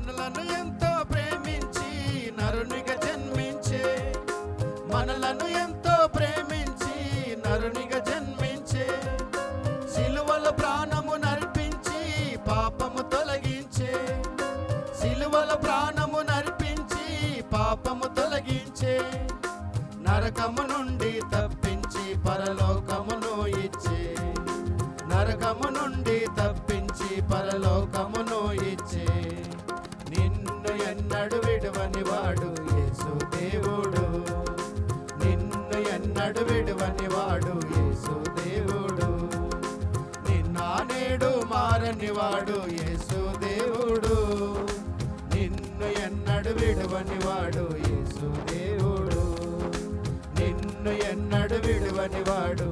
మనలను ఎంతో ప్రేమించి నరునిగా జన్మించే, మనలను ఎంతో ప్రేమించి నరునిగా జన్మించే, సిలువల ప్రాణము నర్పించి పాపము తొలగించే, సిలువల ప్రాణము నర్పించి పాపము తొలగించే, నరకము నుండి తప్పించి పరలోకమును ఇచ్చే, నరకము నుండి తప్పించి పరలోకమును ఇచ్చే, నిన్ను ఎన్నడు విడువని వాడు యేసు దేవుడు, నిన్ను ఎన్నడు విడువని వాడు యేసు దేవుడు, నిన్న నేడు మారని వాడు యేసు దేవుడు, నిన్ను ఎన్నడు విడువని వాడు యేసు దేవుడు, నిన్ను ఎన్నడు విడువని వాడు